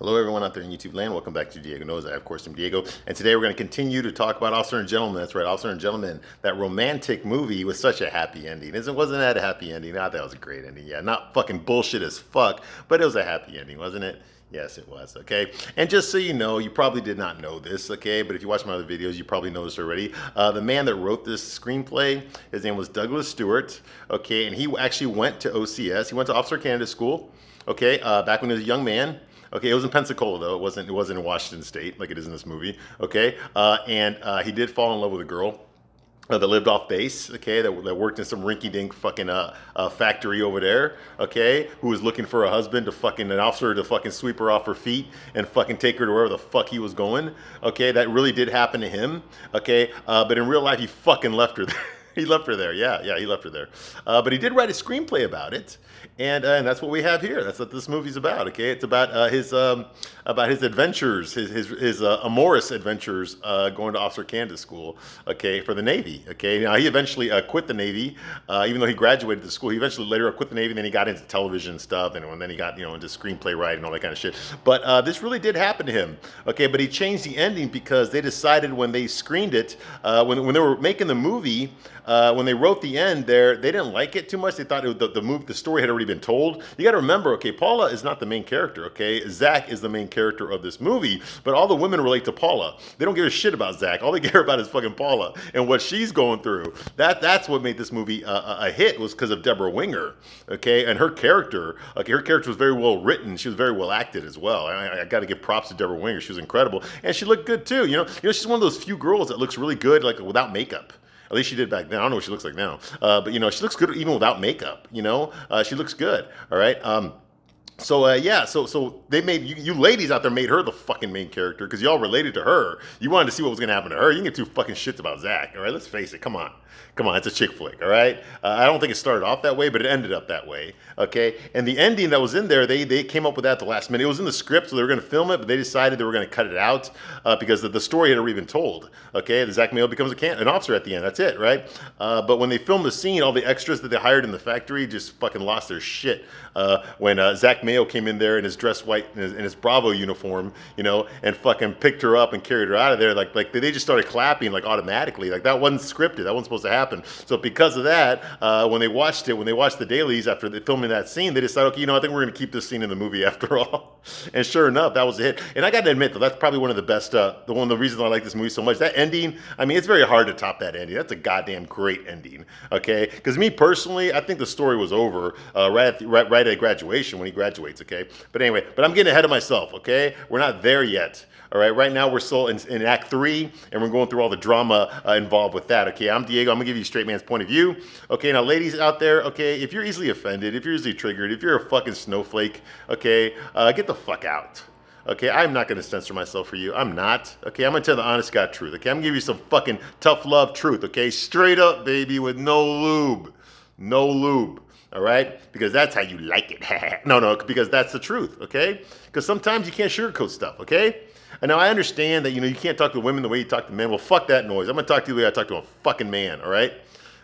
Hello everyone out there in YouTube land, welcome back to Diego Knows. I of course am Diego, and today we're going to continue to talk about Officer and Gentleman. That's right, Officer and Gentleman, that romantic movie with such a happy ending. Wasn't that a happy ending? I thought it was a great ending, yeah, not fucking bullshit as fuck, but it was a happy ending, wasn't it? Yes, it was, okay? And just so you know, you probably did not know this, okay? But if you watch my other videos, you probably know this already. The man that wrote this screenplay, his name was Douglas Stewart, okay? And he actually went to OCS, he went to Officer Candidate School, okay? Back when he was a young man. Okay, it was in Pensacola though. It wasn't in Washington State like it is in this movie. Okay, and he did fall in love with a girl that lived off base. Okay, that worked in some rinky-dink fucking factory over there. Okay, who was looking for a husband to fucking an officer to fucking sweep her off her feet and fucking take her to wherever the fuck he was going. Okay, that really did happen to him. Okay, but in real life he fucking left her there. He left her there, yeah, he left her there. But he did write a screenplay about it, and that's what we have here. That's what this movie's about. Okay, it's about his adventures, his amorous adventures going to Officer Candidate School. Okay, for the Navy. Okay, now he eventually quit the Navy, even though he graduated the school. He eventually later quit the Navy, and then he got into television stuff, and then he got into screenplay writing and all that kind of shit. But this really did happen to him. Okay, but he changed the ending because they decided when they screened it, when they were making the movie. When they wrote the end there, they didn't like it too much. They thought the story had already been told. You got to remember, okay, Paula is not the main character, okay? Zach is the main character of this movie, but all the women relate to Paula. They don't give a shit about Zach. All they care about is fucking Paula and what she's going through. That's what made this movie a hit, was because of Deborah Winger, okay? And her character, her character was very well written. She was very well acted as well. I got to give props to Deborah Winger. She was incredible, and she looked good too. She's one of those few girls that looks really good, like without makeup. At least she did back then. I don't know what she looks like now. But, she looks good even without makeup, She looks good, all right? So they made, you ladies out there made her the fucking main character because y'all related to her. You wanted to see what was going to happen to her. You can get two fucking shits about Zach, all right? Let's face it. Come on, it's a chick flick, all right? I don't think it started off that way, but it ended up that way, okay? And the ending that was in there, they came up with that at the last minute. It was in the script, so they were going to film it, but they decided they were going to cut it out because the story had already been told, okay? The Zach Mayo becomes an officer at the end. That's it, right? But when they filmed the scene, all the extras that they hired in the factory just fucking lost their shit when Zach Mayo came in there in his dress white in his Bravo uniform, and fucking picked her up and carried her out of there. Like they just started clapping like automatically. Like that wasn't scripted. That wasn't supposed to happen. So because of that, when they watched the dailies after they filming that scene, they decided, okay, I think we're going to keep this scene in the movie after all. And sure enough, that was a hit. And I got to admit, though, that's probably one of the best, one of the reasons I like this movie so much. That ending, I mean, it's very hard to top that ending. That's a goddamn great ending, okay? Because me personally, I think the story was over right at graduation when he graduates, okay? But anyway, I'm getting ahead of myself, okay? We're not there yet. All right, right now we're still in Act 3, and we're going through all the drama involved with that, okay? I'm Diego. I'm going to give you a straight man's point of view. Okay, now ladies out there, okay, if you're easily offended, if you're easily triggered, if you're a fucking snowflake, okay, get the fuck out. Okay, I'm not going to censor myself for you. I'm not. Okay, I'm going to tell the honest God truth, okay? I'm going to give you some fucking tough love truth, okay? Straight up, baby, with no lube. No lube. All right? Because that's how you like it. No, because that's the truth, okay? Because sometimes you can't sugarcoat stuff, okay? And now I understand that, you can't talk to women the way you talk to men. Well, fuck that noise. I'm going to talk to you the way I talk to a fucking man, all right?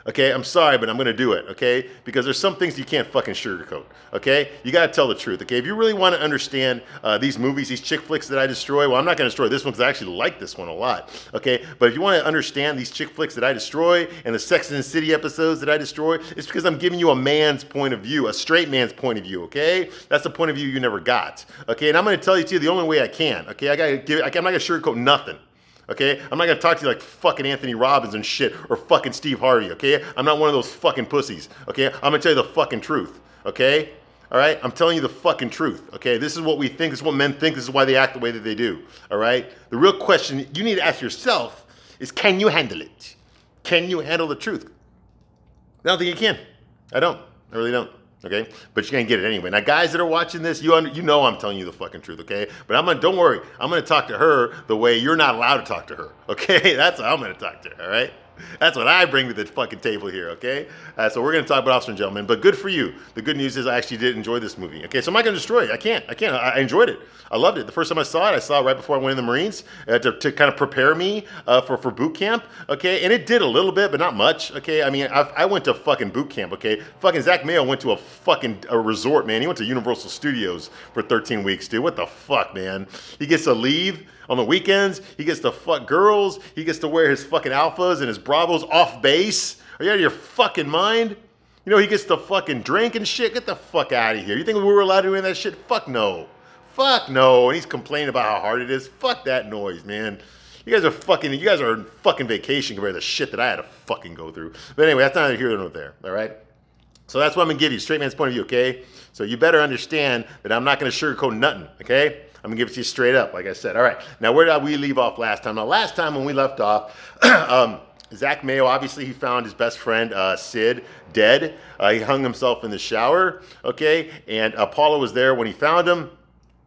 Okay, I'm sorry, but I'm going to do it, okay? Because there's some things you can't fucking sugarcoat, okay? You got to tell the truth, okay? If you really want to understand these movies, these chick flicks that I destroy, well, I'm not going to destroy this one because I actually like this one a lot, okay? But if you want to understand these chick flicks that I destroy and the Sex and the City episodes that I destroy, it's because I'm giving you a man's point of view, a straight man's point of view, okay? That's the point of view you never got, okay? And I'm going to tell you, too, the only way I can, okay? I'm not going to sugarcoat nothing. Okay? I'm not going to talk to you like fucking Anthony Robbins and shit or fucking Steve Harvey, okay? I'm not one of those fucking pussies, okay? I'm going to tell you the fucking truth, okay? All right? I'm telling you the fucking truth, okay? This is what we think. This is what men think. This is why they act the way that they do, all right? The real question you need to ask yourself is, can you handle it? Can you handle the truth? I don't think you can. I don't. I really don't. Okay, but you can't get it anyway. Now, guys that are watching this, you know I'm telling you the fucking truth, okay? But don't worry, I'm gonna talk to her the way you're not allowed to talk to her, okay? That's how I'm gonna talk to her, all right? That's what I bring to the fucking table here, okay? So we're going to talk about Officer and Gentleman, but good for you. The good news is I actually did enjoy this movie, okay? So I'm not going to destroy it. I can't. I enjoyed it. I loved it. The first time I saw it right before I went in the Marines to kind of prepare me for boot camp, okay? And it did a little bit, but not much, okay? I mean, I went to fucking boot camp, okay? Fucking Zach Mayo went to a resort, man. He went to Universal Studios for 13 weeks, dude. What the fuck, man? He gets to leave on the weekends. He gets to fuck girls. He gets to wear his fucking alphas and his bravos off base. Are you out of your fucking mind? You know, he gets to fucking drink and shit. Get the fuck out of here. You think we were allowed to do any of that shit? Fuck no. Fuck no. And he's complaining about how hard it is. Fuck that noise, man. You guys are on fucking vacation compared to the shit that I had to fucking go through. But anyway, that's neither here nor there, all right? So that's what I'm gonna give you, straight man's point of view, okay? So you better understand that I'm not gonna sugarcoat nothing, okay? I'm gonna give it to you straight up, like I said. All right, now where did we leave off last time? Now last time when we left off, Zach Mayo, obviously he found his best friend, Sid, dead. He hung himself in the shower, okay? And Paula was there when he found him.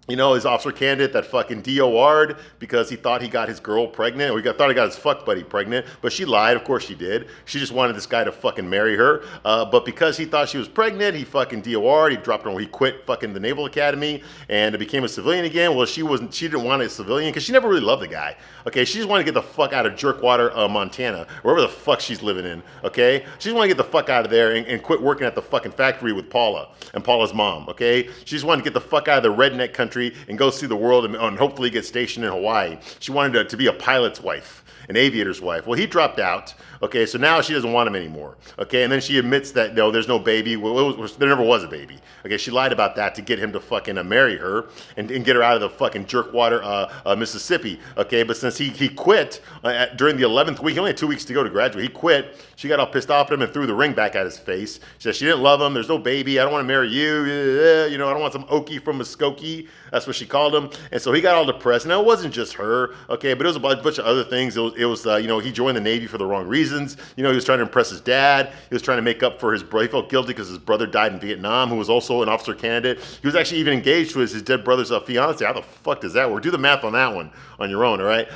You know, his officer candidate that fucking DOR'd because he thought he got his girl pregnant, or thought he got his fuck buddy pregnant, but she lied. Of course she did. She just wanted this guy to fucking marry her. But because he thought she was pregnant, he fucking DOR'd. He dropped her. He quit fucking the Naval Academy and became a civilian again. Well, she didn't want a civilian because she never really loved the guy. Okay, she just wanted to get the fuck out of Jerkwater, Montana, wherever the fuck she's living in. Okay, she just wanted to get the fuck out of there and quit working at the fucking factory with Paula and Paula's mom. Okay, she just wanted to get the fuck out of the redneck country and go see the world and hopefully get stationed in Hawaii. She wanted to be a pilot's wife, an aviator's wife. Well, he dropped out. Okay, so now she doesn't want him anymore. Okay, and then she admits that no, there's no baby. Well, there never was a baby. Okay, she lied about that to get him to fucking marry her and get her out of the fucking Jerkwater, Mississippi. Okay, but since he quit during the 11th week, he only had 2 weeks to go to graduate. He quit. She got all pissed off at him and threw the ring back at his face. She said she didn't love him. There's no baby. I don't want to marry you. You know, I don't want some Okie from Muskogee. That's what she called him. And so he got all depressed. Now, it wasn't just her, okay, but it was a bunch of other things. It was you know, he joined the Navy for the wrong reasons. You know, he was trying to impress his dad. He was trying to make up for his brother. He felt guilty because his brother died in Vietnam, who was also an officer candidate. He was actually even engaged to his dead brother's fiance. How the fuck does that work? Do the math on that one on your own, all right?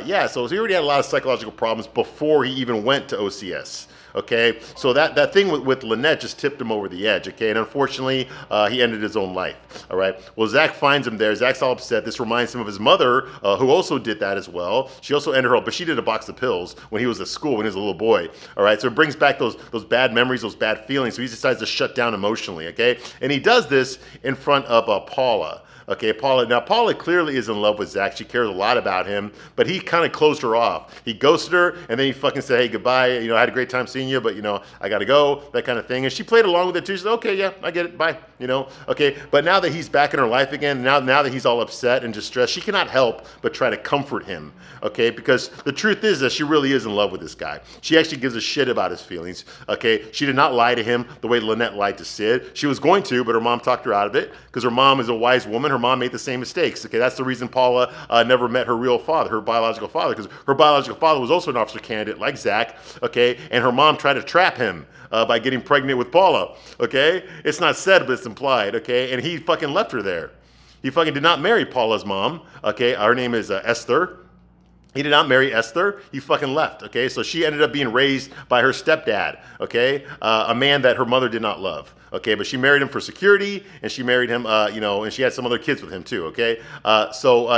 Yeah, so he already had a lot of psychological problems before he even went to OCS. Okay, so that thing with Lynette just tipped him over the edge, okay, and unfortunately, he ended his own life, all right? Well, Zach finds him there. Zach's all upset. This reminds him of his mother, who also did that as well. She also ended her up, but she did a box of pills when he was at school, when he was a little boy, all right? So it brings back those bad memories, those bad feelings, so he decides to shut down emotionally, okay? And he does this in front of Paula. Okay, Paula clearly is in love with Zach. She cares a lot about him, but he kind of closed her off. He ghosted her, and then he fucking said, hey, goodbye. You know, I had a great time seeing you, but, you know, I got to go, that kind of thing. And she played along with it, too. She said, okay, yeah, I get it, bye, you know. Okay, but now that he's back in her life again, now that he's all upset and distressed, she cannot help but try to comfort him, okay, because the truth is that she really is in love with this guy. She actually gives a shit about his feelings, okay. She did not lie to him the way Lynette lied to Sid. She was going to, but her mom talked her out of it because her mom is a wise woman. Her mom made the same mistakes. Okay, that's the reason Paula never met her real father, her biological father, because her biological father was also an officer candidate like Zach. Okay, and her mom tried to trap him by getting pregnant with Paula. Okay, it's not said, but it's implied. Okay, and he fucking left her there. He fucking did not marry Paula's mom. Okay, her name is Esther. He did not marry Esther. He fucking left, okay? So she ended up being raised by her stepdad, okay? A man that her mother did not love, okay? But she married him for security, and she married him, you know, and she had some other kids with him too, okay?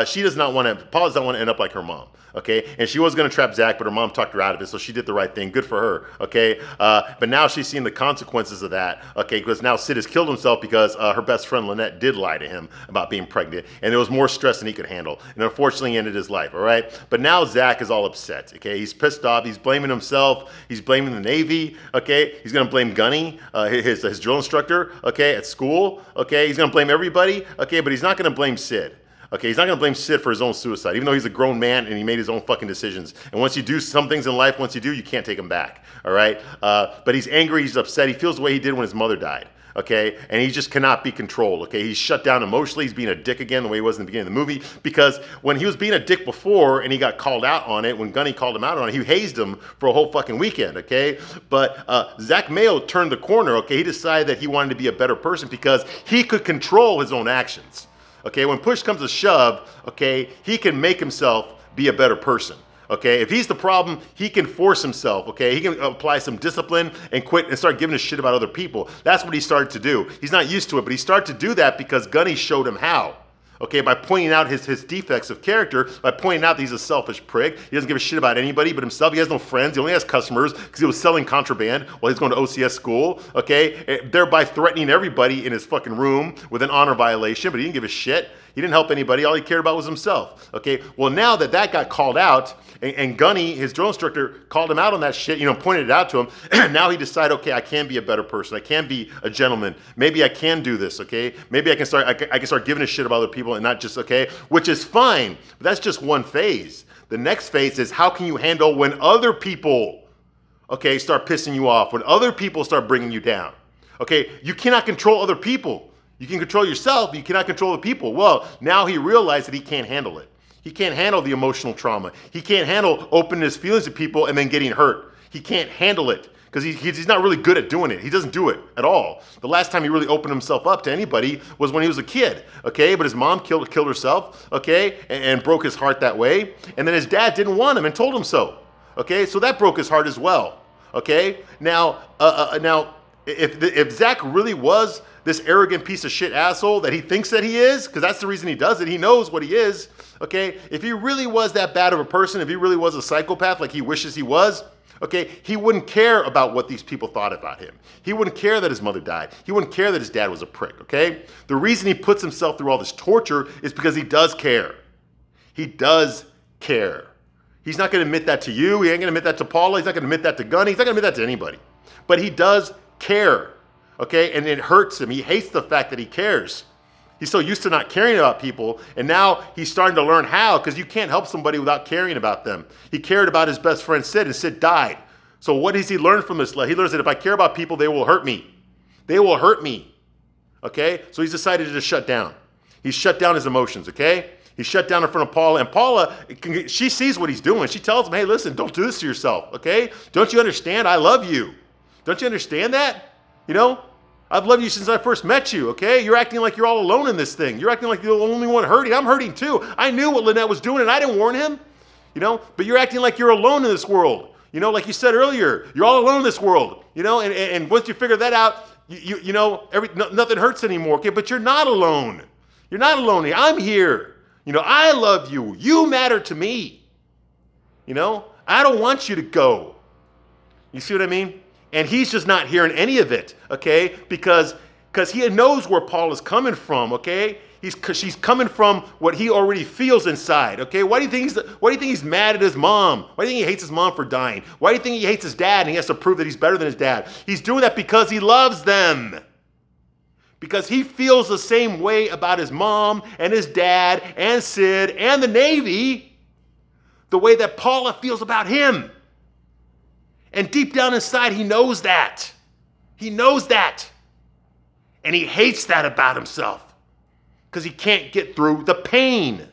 She does not want to, Paula does not want to end up like her mom, okay? And she was going to trap Zach, but her mom talked her out of it, so she did the right thing. Good for her, okay? But now she's seeing the consequences of that, okay? Because now Sid has killed himself because her best friend Lynette did lie to him about being pregnant, and it was more stress than he could handle, and unfortunately ended his life, all right? But now Zach is all upset, okay? He's pissed off. He's blaming himself. He's blaming the Navy, okay? He's going to blame Gunny, his drill instructor, okay, at school, okay? He's going to blame everybody, okay? But he's not going to blame Sid. Okay, he's not going to blame Sid for his own suicide, even though he's a grown man and he made his own fucking decisions. And once you do some things in life, once you do, you can't take them back, all right? But he's angry, he's upset. He feels the way he did when his mother died, okay? And he just cannot be controlled, okay? He's shut down emotionally. He's being a dick again the way he was in the beginning of the movie, because when he was being a dick before and he got called out on it, when Gunny called him out on it, he hazed him for a whole fucking weekend, okay? But Zach Mayo turned the corner, okay? He decided that he wanted to be a better person because he could control his own actions. Okay, when push comes to shove, okay, he can make himself be a better person. Okay, if he's the problem, he can force himself, okay? He can apply some discipline and quit and start giving a shit about other people. That's what he started to do. He's not used to it, but he started to do that because Gunny showed him how. Okay, by pointing out his defects of character, by pointing out that he's a selfish prick. He doesn't give a shit about anybody but himself. He has no friends. He only has customers because he was selling contraband while he's going to OCS school, okay? Thereby threatening everybody in his fucking room with an honor violation, but he didn't give a shit. He didn't help anybody. All he cared about was himself, okay? Well, now that got called out, and Gunny, his drill instructor, called him out on that shit, pointed it out to him. Now he decided, okay, I can be a better person. I can be a gentleman. Maybe I can do this, okay? Maybe I can start giving a shit about other people and not just, okay? Which is fine, but that's just one phase. The next phase is how can you handle when other people, okay, start pissing you off, when other people start bringing you down, okay? You cannot control other people. You can control yourself, but you cannot control the people. Well, now he realized that he can't handle it. He can't handle the emotional trauma. He can't handle opening his feelings to people and then getting hurt. He can't handle it because he's not really good at doing it. He doesn't do it at all. The last time he really opened himself up to anybody was when he was a kid, okay? But his mom killed herself, okay, and broke his heart that way. And then his dad didn't want him and told him so, okay? So that broke his heart as well, okay? Now, if Zach really was this arrogant piece of shit asshole that he thinks that he is, because that's the reason he does it, he knows what he is, okay? If he really was that bad of a person, if he really was a psychopath like he wishes he was, okay, he wouldn't care about what these people thought about him. He wouldn't care that his mother died. He wouldn't care that his dad was a prick, okay? The reason he puts himself through all this torture is because he does care. He does care. He's not gonna admit that to you. He ain't gonna admit that to Paula. He's not gonna admit that to Gunny. He's not gonna admit that to anybody. But he does care. Okay, and it hurts him. He hates the fact that he cares. He's so used to not caring about people, and now he's starting to learn how, because you can't help somebody without caring about them. He cared about his best friend Sid, and Sid died. So what does he learn from this? He learns that if I care about people, they will hurt me. They will hurt me. Okay, so he's decided to just shut down. He's shut down his emotions, okay? He shut down in front of Paula, and Paula, she sees what he's doing. She tells him, hey, listen, don't do this to yourself, okay? Don't you understand? I love you. Don't you understand that? I've loved you since I first met you, okay? You're acting like you're all alone in this thing. You're acting like you're the only one hurting. I'm hurting too. I knew what Lynette was doing and I didn't warn him, but you're acting like you're alone in this world. Like you said earlier, you're all alone in this world, and once you figure that out, nothing hurts anymore, okay? But you're not alone. You're not alone. I'm here. I love you. You matter to me. I don't want you to go. You see what I mean? And he's just not hearing any of it, okay? Because he knows where Paul is coming from, okay? She's coming from what he already feels inside, okay? Why do you think he's mad at his mom? Why do you think he hates his mom for dying? Why do you think he hates his dad and he has to prove that he's better than his dad? He's doing that because he loves them. Because he feels the same way about his mom and his dad and Sid and the Navy the way that Paula feels about him. And deep down inside, he knows that. He knows that. And he hates that about himself because he can't get through the pain.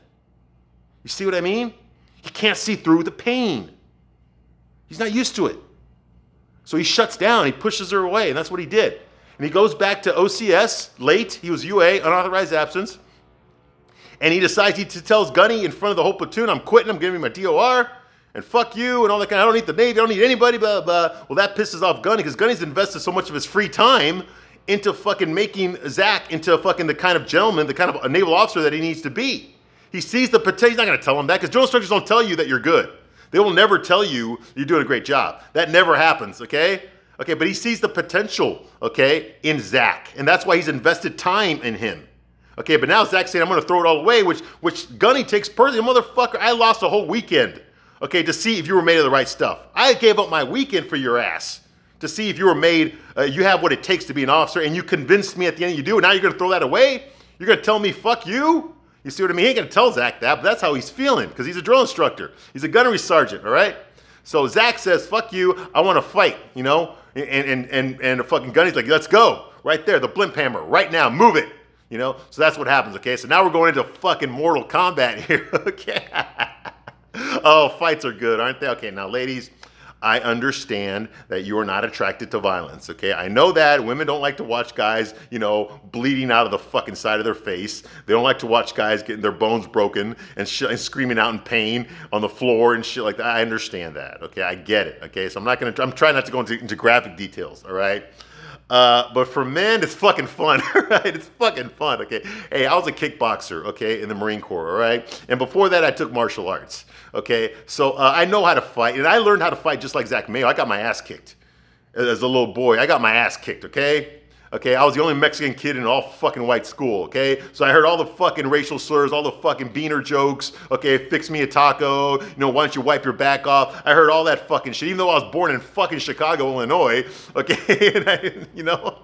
You see what I mean? He can't see through the pain. He's not used to it. So he shuts down. He pushes her away, and that's what he did. And he goes back to OCS late. He was UA, unauthorized absence. And he decides, he tells Gunny in front of the whole platoon, I'm quitting, I'm giving my DOR. And fuck you and all that kind of, I don't need the Navy, I don't need anybody, blah, blah. Well, that pisses off Gunny because Gunny's invested so much of his free time into fucking making Zach into fucking the kind of gentleman, the kind of a naval officer that he needs to be. He sees the potential. He's not going to tell him that because drill instructors don't tell you that you're good. They will never tell you you're doing a great job. That never happens, okay? Okay, but he sees the potential, okay, in Zach. And that's why he's invested time in him. Okay, but now Zach's saying, I'm going to throw it all away, which Gunny takes personally. Motherfucker, I lost a whole weekend. Okay, to see if you were made of the right stuff. I gave up my weekend for your ass to see if you were made, you have what it takes to be an officer, and you convinced me at the end you do, and now you're going to throw that away? You're going to tell me, fuck you? You see what I mean? He ain't going to tell Zach that, but that's how he's feeling, because he's a drill instructor. He's a gunnery sergeant, all right? So Zach says, fuck you, I want to fight, and the fucking Gunny's like, let's go. Right there, the blimp hammer, right now, move it. So that's what happens, okay? So now we're going into fucking Mortal Kombat here, okay? Oh, fights are good, aren't they? Okay, now ladies, I understand that you are not attracted to violence, okay? I know that women don't like to watch guys, you know, bleeding out of the fucking side of their face. They don't like to watch guys getting their bones broken and screaming out in pain on the floor and shit like that. I understand that, okay? I get it, okay? So I'm trying not to go into graphic details, all right? But for men, it's fucking fun, right? It's fucking fun, okay? Hey, I was a kickboxer, okay, in the Marine Corps, all right? And before that, I took martial arts, okay? So I know how to fight, and I learned how to fight just like Zach Mayo. I got my ass kicked as a little boy. I got my ass kicked, okay? Okay, I was the only Mexican kid in all fucking white school, okay? So I heard all the fucking racial slurs, all the fucking beaner jokes, okay? Fix me a taco, you know, why don't you wipe your back off? I heard all that fucking shit, even though I was born in fucking Chicago, Illinois, okay? And I, you know,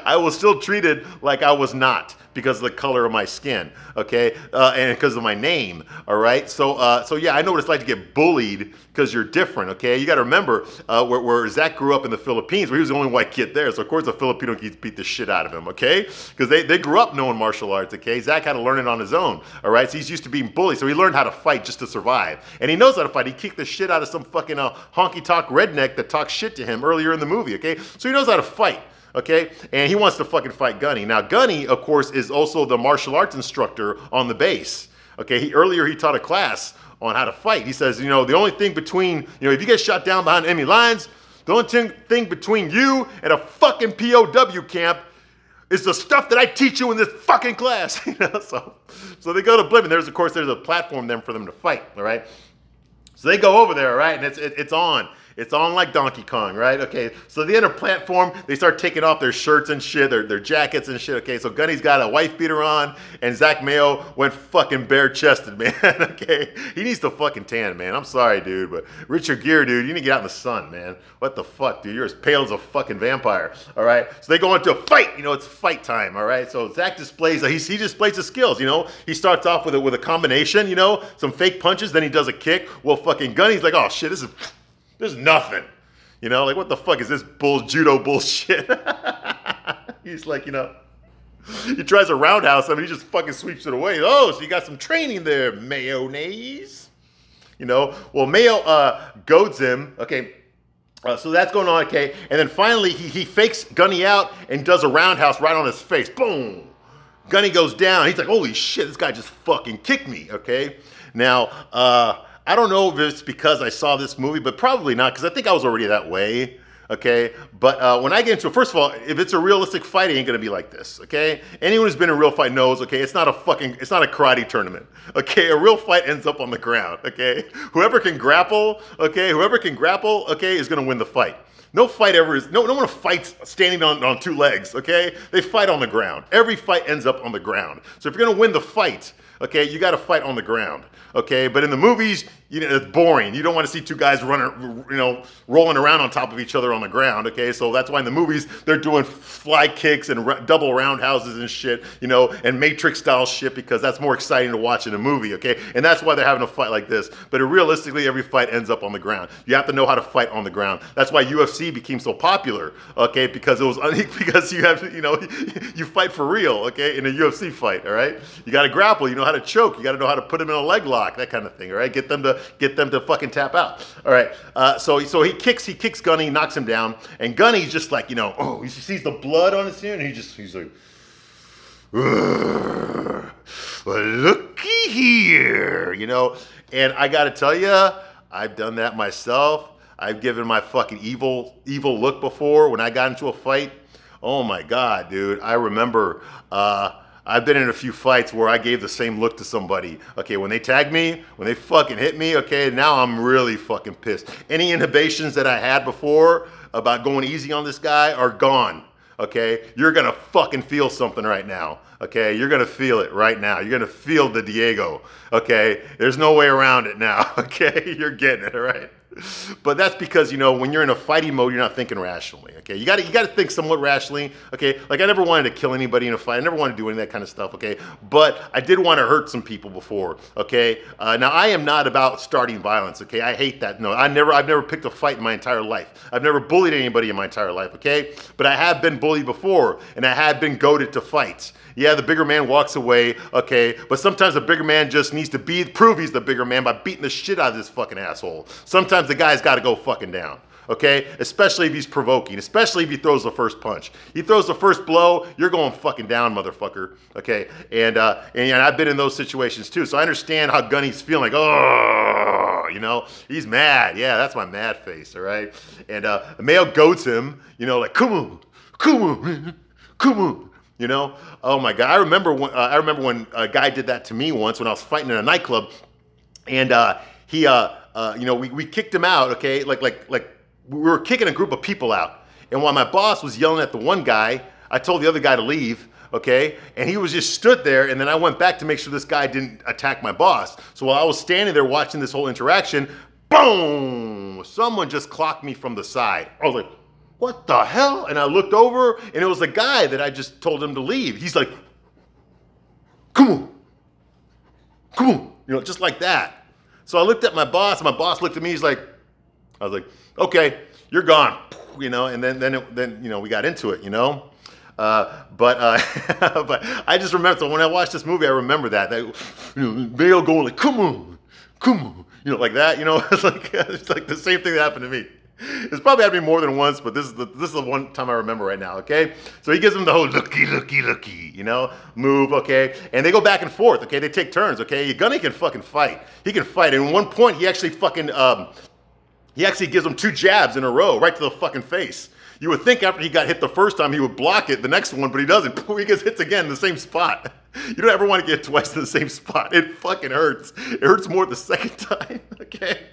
I was still treated like I was not because of the color of my skin, okay? And because of my name, all right? So yeah, I know what it's like to get bullied because you're different, okay? You got to remember where Zach grew up in the Philippines, where he was the only white kid there. So of course the Filipino kids beat the shit out of him, okay? Because they grew up knowing martial arts, okay? Zach had to learn it on his own, all right? So he's used to being bullied, so he learned how to fight just to survive. And he knows how to fight. He kicked the shit out of some fucking honky-tonk redneck that talked shit to him earlier in the movie, okay? So he knows how to fight. Okay, and he wants to fucking fight Gunny. Now, Gunny, of course, is also the martial arts instructor on the base. Okay, earlier he taught a class on how to fight. He says, you know, the only thing between, you know, if you get shot down behind enemy lines, the only thing between you and a fucking POW camp is the stuff that I teach you in this fucking class. You know, so they go to Blim, and there's a platform then for them to fight. All right, so they go over there, all right, and it's on. It's on like Donkey Kong, right? Okay, so the enter platform, they start taking off their shirts and shit, their jackets and shit, okay? So Gunny's got a wife beater on, and Zach Mayo went fucking bare-chested, man, okay? He needs to fucking tan, man. I'm sorry, dude, but Richard Gere, dude, you need to get out in the sun, man. What the fuck, dude? You're as pale as a fucking vampire, all right? So they go into a fight, you know, it's fight time, all right? So Zach displays, he displays his skills, you know? He starts off with a combination, you know, some fake punches, then he does a kick. Well, fucking Gunny's like, oh, shit, there's nothing. You know, like, what the fuck is this judo bullshit? He's like, you know, he tries to roundhouse him and he just fucking sweeps it away. Oh, so you got some training there, mayonnaise. You know, well, Mayo goads him. Okay, so that's going on, okay. And then finally, he fakes Gunny out and does a roundhouse right on his face. Boom. Gunny goes down. He's like, holy shit, this guy just fucking kicked me, okay. Now, I don't know if it's because I saw this movie, but probably not, because I think I was already that way, okay? But when I get into it, first of all, if it's a realistic fight, it ain't gonna be like this, okay? Anyone who's been in a real fight knows, okay, it's not a karate tournament, okay? A real fight ends up on the ground, okay? Whoever can grapple, okay, is gonna win the fight. No fight ever is, no one fights standing on two legs, okay? They fight on the ground. Every fight ends up on the ground. So if you're gonna win the fight, okay, you gotta fight on the ground, okay? But in the movies, you know, it's boring. You don't want to see two guys running, you know, rolling around on top of each other on the ground, okay? So that's why in the movies, they're doing fly kicks and double roundhouses and shit, you know, and Matrix style shit, because that's more exciting to watch in a movie, okay? And that's why they're having a fight like this. But realistically, every fight ends up on the ground. You have to know how to fight on the ground. That's why UFC became so popular, okay? Because it was, because you have to, you know, you fight for real, okay? In a UFC fight, all right? You got to grapple, you know how to choke, you got to know how to put them in a leg lock, that kind of thing, all right? Get them to fucking tap out. All right. So he kicks Gunny, knocks him down, and Gunny's just like, you know, oh, he sees the blood on his hand, and he's like, well, looky here, you know. And I gotta tell you, I've done that myself. I've given my fucking evil look before when I got into a fight. Oh my God, dude. I remember I've been in a few fights where I gave the same look to somebody. Okay, when they tagged me, when they fucking hit me, okay, now I'm really fucking pissed. Any inhibitions that I had before about going easy on this guy are gone. Okay, you're gonna fucking feel something right now. Okay, you're gonna feel it right now. You're gonna feel the Diego. Okay, there's no way around it now. Okay, you're getting it, all right? But that's because, you know, when you're in a fighting mode, you're not thinking rationally, okay? You gotta think somewhat rationally, okay? Like, I never wanted to kill anybody in a fight. I never wanted to do any of that kind of stuff, okay? But I did want to hurt some people before, okay? Now, I am not about starting violence, okay? I hate that. No, I've never picked a fight in my entire life. I've never bullied anybody in my entire life, okay? But I have been bullied before, and I have been goaded to fights. Yeah, the bigger man walks away, okay? But sometimes the bigger man just needs to prove he's the bigger man by beating the shit out of this fucking asshole. Sometimes sometimes the guy's got to go fucking down. Okay, especially if he's provoking, especially if he throws the first punch. He throws the first blow, you're going fucking down, motherfucker. Okay, and I've been in those situations too, so I understand how Gunny's feeling. Like, oh, you know, he's mad. Yeah, that's my mad face. All right, and Mayo goads him. You know, like, come on, man, come on. You know, oh my god, I remember when a guy did that to me once when I was fighting in a nightclub, and he you know, we kicked him out. Okay, like. We were kicking a group of people out. And while my boss was yelling at the one guy, I told the other guy to leave, okay? And he was just stood there, and then I went back to make sure this guy didn't attack my boss. So while I was standing there watching this whole interaction, boom! Someone just clocked me from the side. I was like, what the hell? And I looked over, and it was the guy that I just told him to leave. He's like, come on. Come on. You know, just like that. So I looked at my boss, and my boss looked at me, I was like, okay, you're gone, you know, and then you know, we got into it, you know, but I just remember, so when I watched this movie, I remember that you know, Mayo going like, come on, you know, like that, you know, it's like the same thing that happened to me. It's probably happened to me more than once, but this is the one time I remember right now, okay? So he gives him the whole looky, you know, move, okay? And they go back and forth, okay? They take turns, okay? Gunny can fucking fight. He can fight. And at one point, he actually fucking, he actually gives him 2 jabs in a row, right to the fucking face. You would think after he got hit the first time, he would block it the next one, but he doesn't. He gets hit again in the same spot. You don't ever want to get twice in the same spot. It fucking hurts. It hurts more the second time, okay?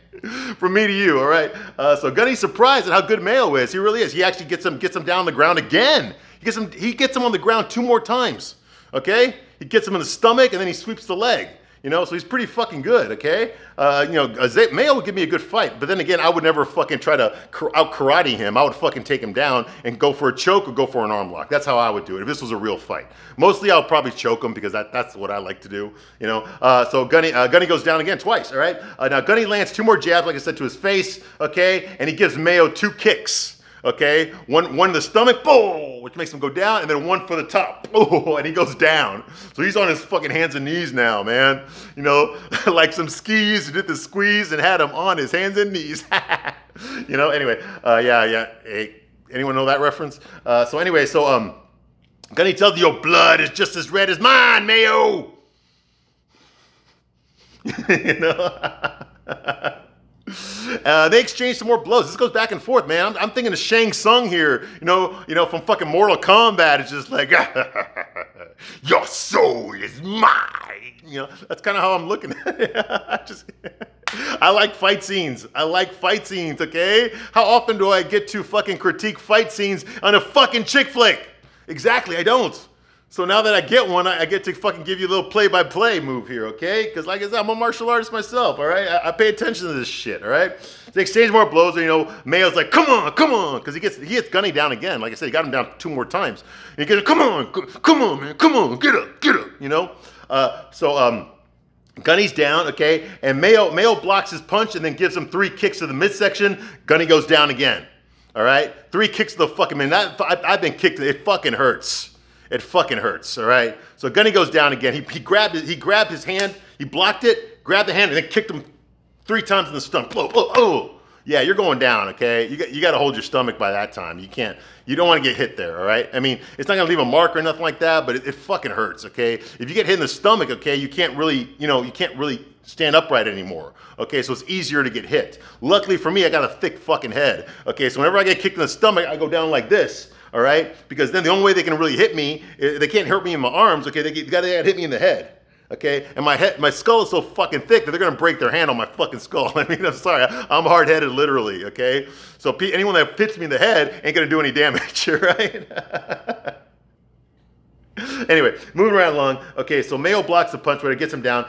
From me to you, all right? So Gunny's surprised at how good Mayo is. He really is. He actually gets him down on the ground again. He gets him on the ground 2 more times, okay? He gets him in the stomach, and then he sweeps the leg. You know, so he's pretty fucking good, okay? You know, Mayo would give me a good fight, but then again, I would never fucking try to out-karate him. I would fucking take him down and go for a choke or go for an arm lock. That's how I would do it if this was a real fight. Mostly, I'll probably choke him because that's what I like to do, you know? So Gunny goes down again twice, all right? Now, Gunny lands 2 more jabs, like I said, to his face, okay? And he gives Mayo 2 kicks. Okay, one in the stomach, boom, which makes him go down, and then 1 for the top, oh, and he goes down. So he's on his fucking hands and knees now, man. You know, like some skis, who did the squeeze and had him on his hands and knees. You know, anyway, yeah. Hey, anyone know that reference? So anyway, Gunny tells you, your blood is just as red as mine, Mayo. You know? They exchange some more blows. This goes back and forth, man. I'm thinking of Shang Tsung here, you know, from fucking Mortal Kombat. It's just like, your soul is mine. You know, that's kind of how I'm looking at it. I like fight scenes. Okay? How often do I get to fucking critique fight scenes on a fucking chick flick? Exactly, I don't. So now that I get one, I get to fucking give you a little play-by-play move here, okay? Because like I said, I'm a martial artist myself, all right? I pay attention to this shit, all right? They exchange more blows, and, you know, Mayo's like, come on, because he gets Gunny down again. Like I said, he got him down 2 more times. And he gets, come on, man, come on, get up, you know? Gunny's down, okay? And Mayo blocks his punch and then gives him 3 kicks to the midsection. Gunny goes down again, all right? 3 kicks to the fucking, man, I've been kicked, it fucking hurts. It fucking hurts, all right? So Gunny goes down again. He grabbed his hand, he blocked it, grabbed the hand, and then kicked him 3 times in the stomach. Oh. Yeah, you're going down, okay? You got to hold your stomach by that time. You don't want to get hit there, all right? I mean, it's not going to leave a mark or nothing like that, but it fucking hurts, okay? If you get hit in the stomach, okay, you can't really stand upright anymore, okay? So it's easier to get hit. Luckily for me, I got a thick fucking head, okay? So whenever I get kicked in the stomach, I go down like this. All right, because then the only way they can really hit me, they can't hurt me in my arms. Okay, they gotta hit me in the head. Okay, and my skull is so fucking thick that they're gonna break their hand on my fucking skull. I mean, I'm sorry, I'm hard-headed, literally. Okay, so anyone that hits me in the head ain't gonna do any damage. Right? Anyway, moving right along. Okay, so Mayo blocks the punch, but it gets him down.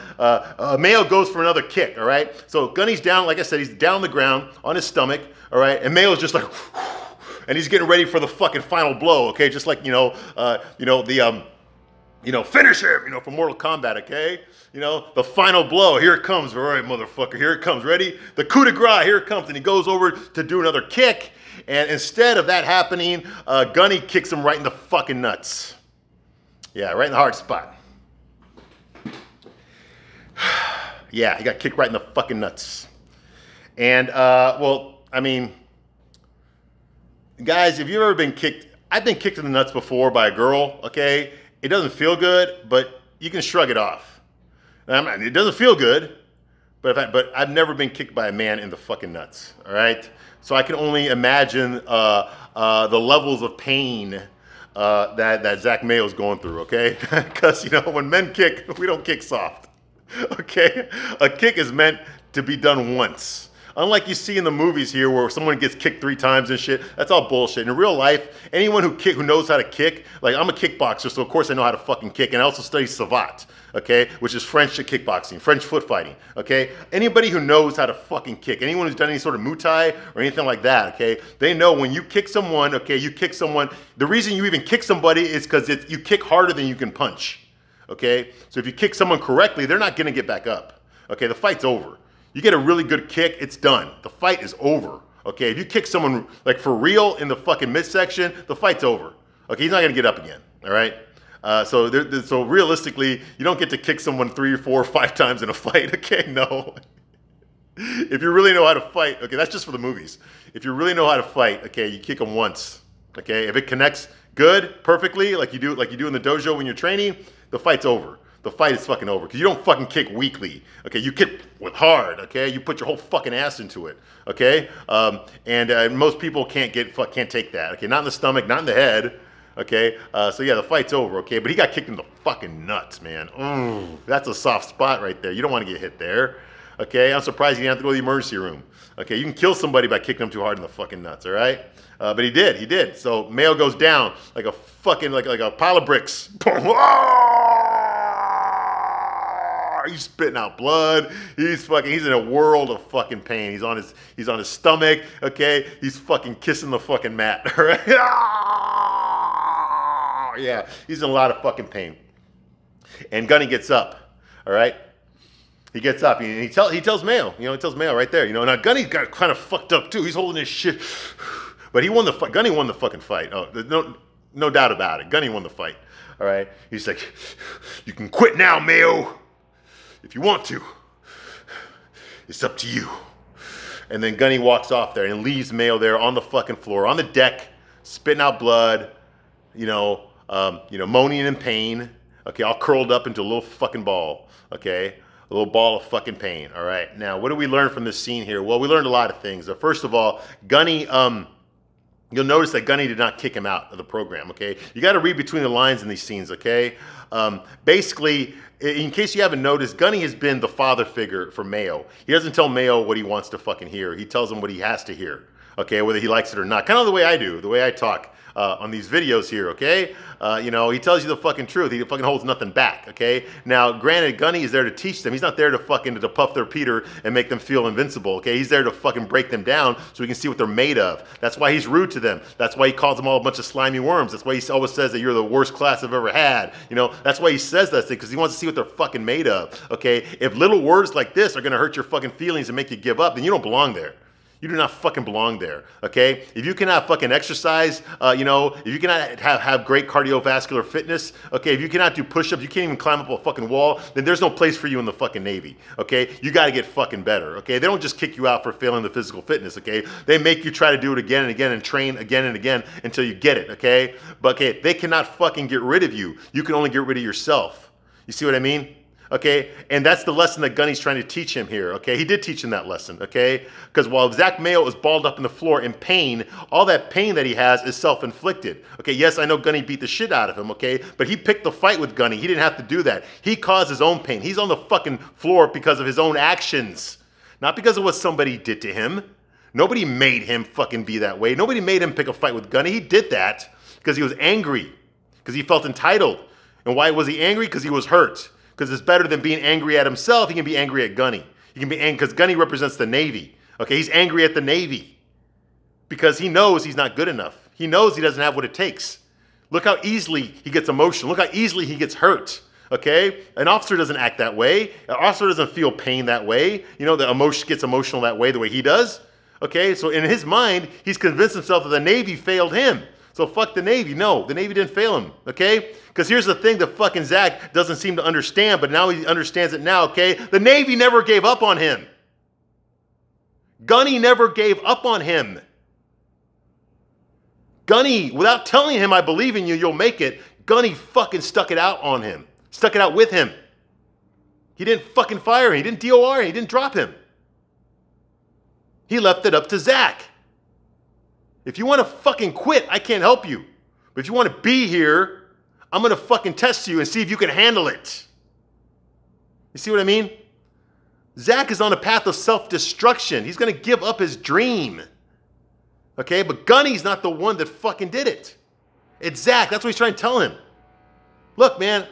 Mayo goes for another kick. All right, so Gunny's down. Like I said, he's down on the ground on his stomach. All right, and Mayo's just like. And he's getting ready for the fucking final blow, okay? Just like, finish him, from Mortal Kombat, okay? The final blow, here it comes, all right, motherfucker, here it comes, ready? The coup de grace, here it comes, and he goes over to do another kick, and instead of that happening, Gunny kicks him right in the fucking nuts. Yeah, right in the hard spot. Yeah, he got kicked right in the fucking nuts. And, well, I mean, guys, if you've ever been kicked, I've been kicked in the nuts before by a girl, okay? It doesn't feel good, but you can shrug it off. It doesn't feel good, but I've never been kicked by a man in the fucking nuts, all right? So I can only imagine the levels of pain that Zach Mayo's going through, okay? Because, you know, when men kick, we don't kick soft, okay? A kick is meant to be done once. Unlike you see in the movies here where someone gets kicked 3 times and shit, that's all bullshit. In real life, anyone who knows how to kick, like I'm a kickboxer, so of course I know how to fucking kick, and I also study savate, okay, which is French kickboxing, French foot fighting, okay? Anybody who knows how to fucking kick, anyone who's done any sort of Muay Thai or anything like that, okay, they know when you kick someone, okay, you kick someone, the reason you even kick somebody is because you kick harder than you can punch, okay? So if you kick someone correctly, they're not gonna get back up, okay? The fight's over. You get a really good kick, it's done. The fight is over, okay? If you kick someone, like for real, in the fucking midsection, the fight's over. Okay, he's not gonna get up again, all right? So realistically, you don't get to kick someone 3 or 4 or 5 times in a fight, okay? No. If you really know how to fight, okay, that's just for the movies. If you really know how to fight, okay, you kick them once, okay? If it connects good, perfectly, like you do in the dojo when you're training, the fight's over. The fight is fucking over because you don't fucking kick weakly, okay? You kick with hard, okay? You put your whole fucking ass into it, okay? And most people can't take that, okay? Not in the stomach, not in the head, okay? So yeah, the fight's over, okay? But he got kicked in the fucking nuts, man. Ooh, that's a soft spot right there. You don't want to get hit there, okay? I'm surprised he didn't have to go to the emergency room, okay? You can kill somebody by kicking them too hard in the fucking nuts, all right? But he did. So Mayo goes down like a fucking like a pile of bricks. He's spitting out blood. He's in a world of fucking pain. He's on his stomach, okay? He's fucking kissing the fucking mat, right? Yeah, he's in a lot of fucking pain. And Gunny gets up, all right? He gets up and he tells Mayo, he tells Mayo right there, now Gunny got kind of fucked up too. He's holding his shit. But he won the fight. Gunny won the fucking fight. Oh, there's no doubt about it. Gunny won the fight, all right? He's like, you can quit now, Mayo. If you want to, it's up to you. And then Gunny walks off there and leaves Mayo there on the fucking floor, on the deck, spitting out blood, moaning in pain, okay, all curled up into a little fucking ball, okay, a little ball of fucking pain, all right. Now, what do we learn from this scene here? Well, we learned a lot of things. First of all, Gunny, you'll notice that Gunny did not kick him out of the program, okay? You got to read between the lines in these scenes, okay? Basically, in case you haven't noticed, Gunny has been the father figure for Mayo. He doesn't tell Mayo what he wants to fucking hear. He tells him what he has to hear, okay, whether he likes it or not. Kind of the way I do, the way I talk on these videos here, okay? He tells you the fucking truth. He fucking holds nothing back, okay? Now, granted, Gunny is there to teach them. He's not there to fucking to puff their Peter and make them feel invincible, okay? He's there to fucking break them down so he can see what they're made of. That's why he's rude to them. That's why he calls them all a bunch of slimy worms. That's why he always says that you're the worst class I've ever had. That's why he says that thing, because he wants to see what they're fucking made of, okay? If little words like this are gonna hurt your fucking feelings and make you give up, then you don't belong there. You do not fucking belong there, okay? If you cannot fucking exercise, if you cannot have great cardiovascular fitness, okay, if you cannot do push-ups, you can't even climb up a fucking wall, then there's no place for you in the fucking Navy, okay? You got to get fucking better, okay? They don't just kick you out for failing the physical fitness, okay? They make you try to do it again and again and train again and again until you get it, okay? But, okay, they cannot fucking get rid of you. You can only get rid of yourself. You see what I mean? Okay, and that's the lesson that Gunny's trying to teach him here, okay? He did teach him that lesson, okay? Because while Zach Mayo is balled up in the floor in pain, all that pain that he has is self-inflicted. Okay, yes, I know Gunny beat the shit out of him, okay? But he picked the fight with Gunny. He didn't have to do that. He caused his own pain. He's on the fucking floor because of his own actions, not because of what somebody did to him. Nobody made him fucking be that way. Nobody made him pick a fight with Gunny. He did that because he was angry, because he felt entitled. And why was he angry? Because he was hurt. Because it's better than being angry at himself. He can be angry at Gunny. He can be angry because Gunny represents the Navy. Okay, he's angry at the Navy because he knows he's not good enough. He knows he doesn't have what it takes. Look how easily he gets emotional. Look how easily he gets hurt. Okay, an officer doesn't act that way. An officer doesn't feel pain that way. The emotion gets emotional that way the way he does. Okay, so in his mind, he's convinced himself that the Navy failed him. So fuck the Navy. No, the Navy didn't fail him, okay? Because here's the thing that fucking Zach doesn't seem to understand, but now he understands it now, okay? The Navy never gave up on him. Gunny never gave up on him. Gunny, without telling him, I believe in you, you'll make it, Gunny fucking stuck it out on him. Stuck it out with him. He didn't fucking fire him. He didn't DOR him. He didn't drop him. He left it up to Zach. If you want to fucking quit, I can't help you. But if you want to be here, I'm going to fucking test you and see if you can handle it. You see what I mean? Zach is on a path of self-destruction. He's going to give up his dream. Okay? But Gunny's not the one that fucking did it. It's Zach. That's what he's trying to tell him. Look, man,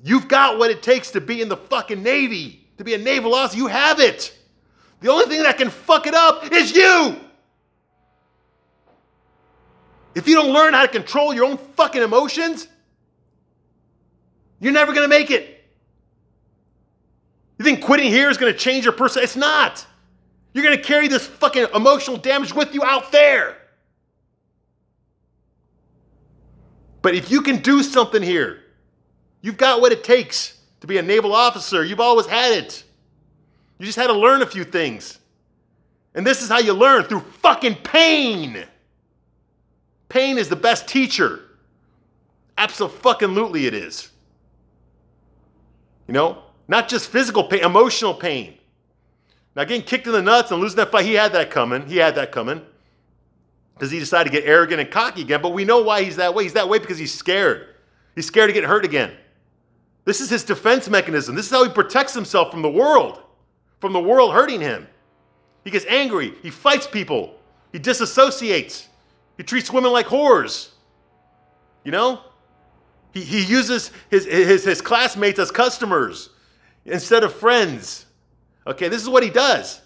you've got what it takes to be in the fucking Navy. To be a naval officer, you have it. The only thing that can fuck it up is you. If you don't learn how to control your own fucking emotions, you're never going to make it. You think quitting here is going to change your person? It's not. You're going to carry this fucking emotional damage with you out there. But if you can do something here, you've got what it takes to be a naval officer. You've always had it. You just had to learn a few things. And this is how you learn, through fucking pain. Pain is the best teacher. Abso-fucking-lutely it is. You know? Not just physical pain, emotional pain. Now, getting kicked in the nuts and losing that fight, he had that coming. He had that coming. Because he decided to get arrogant and cocky again. But we know why he's that way. He's that way because he's scared. He's scared to get hurt again. This is his defense mechanism. This is how he protects himself from the world hurting him. He gets angry. He fights people. He disassociates. He treats women like whores. You know? He uses his classmates as customers instead of friends. Okay, this is what he does.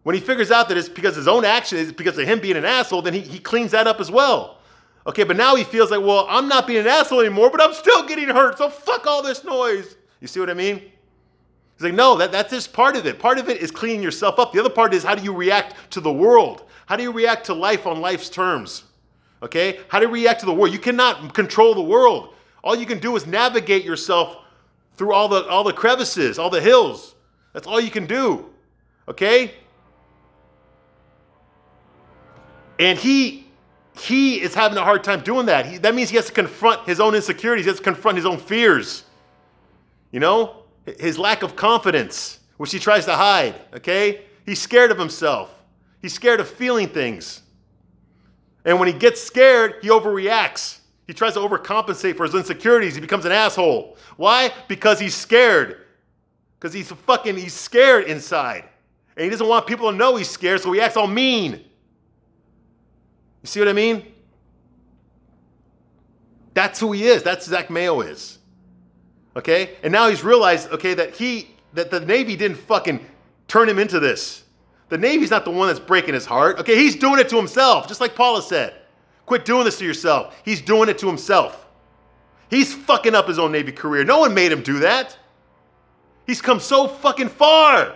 When he figures out that it's because of his own action, it's because of him being an asshole, then he cleans that up as well. Okay, but now he feels like, well, I'm not being an asshole anymore, but I'm still getting hurt, so fuck all this noise. You see what I mean? He's like, no, that's just part of it. Part of it is cleaning yourself up. The other part is, how do you react to the world? How do you react to life on life's terms? Okay? How do you react to the world? You cannot control the world. All you can do is navigate yourself through all the crevices, all the hills. That's all you can do. Okay? And he is having a hard time doing that. That means he has to confront his own insecurities. He has to confront his own fears. You know? His lack of confidence, which he tries to hide. Okay? He's scared of himself. He's scared of feeling things. And when he gets scared, he overreacts. He tries to overcompensate for his insecurities. He becomes an asshole. Why? Because he's scared. Because he's scared inside. And he doesn't want people to know he's scared, so he acts all mean. You see what I mean? That's who he is. That's Zach Mayo is. Okay? And now he's realized, okay, that the Navy didn't fucking turn him into this. The Navy's not the one that's breaking his heart. Okay, he's doing it to himself, just like Paula said. Quit doing this to yourself. He's doing it to himself. He's fucking up his own Navy career. No one made him do that. He's come so fucking far.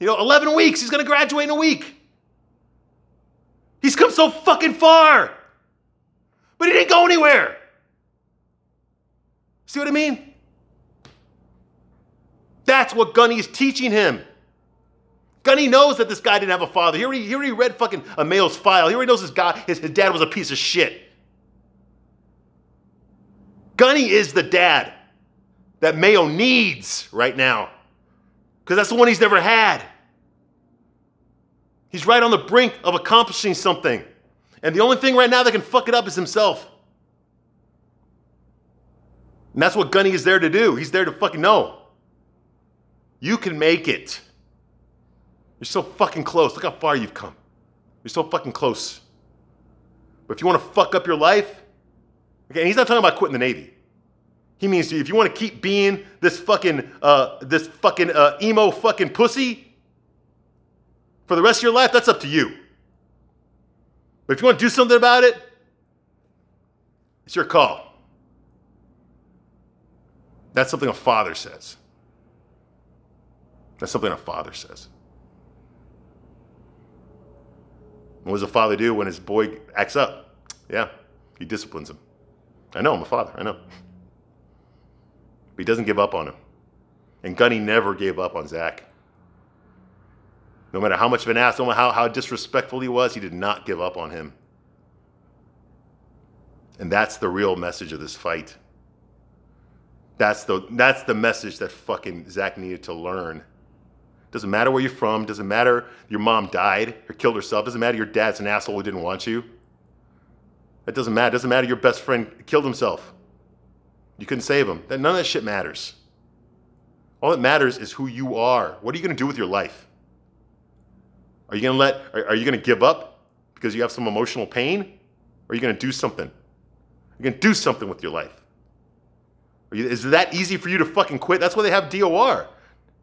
11 weeks. He's going to graduate in a week. He's come so fucking far. But he didn't go anywhere. See what I mean? That's what Gunny is teaching him. Gunny knows that this guy didn't have a father. He already read fucking a Mayo's file. He already knows his dad was a piece of shit. Gunny is the dad that Mayo needs right now. Because that's the one he's never had. He's right on the brink of accomplishing something. And the only thing right now that can fuck it up is himself. And that's what Gunny is there to do. He's there to fucking know. You can make it. You're so fucking close. Look how far you've come. You're so fucking close. But if you want to fuck up your life, okay, and he's not talking about quitting the Navy. He means if you want to keep being this fucking emo fucking pussy for the rest of your life, that's up to you. But if you want to do something about it, it's your call. That's something a father says. That's something a father says. What does a father do when his boy acts up? Yeah, he disciplines him. I know, I'm a father, I know. But he doesn't give up on him. And Gunny never gave up on Zach. No matter how much of an ass, no matter how disrespectful he was, he did not give up on him. And that's the real message of this fight. That's the message that fucking Zach needed to learn. Doesn't matter where you're from. Doesn't matter your mom died or killed herself. Doesn't matter your dad's an asshole who didn't want you. That doesn't matter. Doesn't matter your best friend killed himself. You couldn't save him. None of that shit matters. All that matters is who you are. What are you going to do with your life? Are you going to give up because you have some emotional pain? Or are you going to do something? You're going to do something with your life. Is it that easy for you to fucking quit? That's why they have DOR.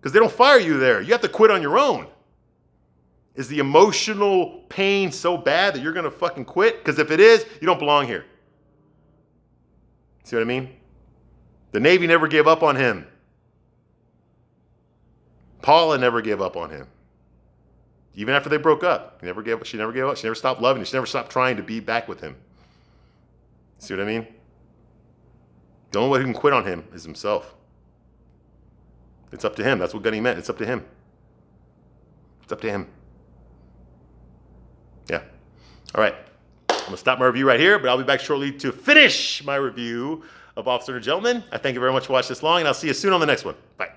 Because they don't fire you there. You have to quit on your own. Is the emotional pain so bad that you're going to fucking quit? Because if it is, you don't belong here. See what I mean? The Navy never gave up on him. Paula never gave up on him. Even after they broke up. She never gave up. She never stopped loving him. She never stopped trying to be back with him. See what I mean? The only one who can quit on him is himself. It's up to him. That's what Gunny meant. It's up to him. It's up to him. Yeah. All right. I'm going to stop my review right here, but I'll be back shortly to finish my review of Officer and Gentleman. I thank you very much for watching this long, and I'll see you soon on the next one. Bye.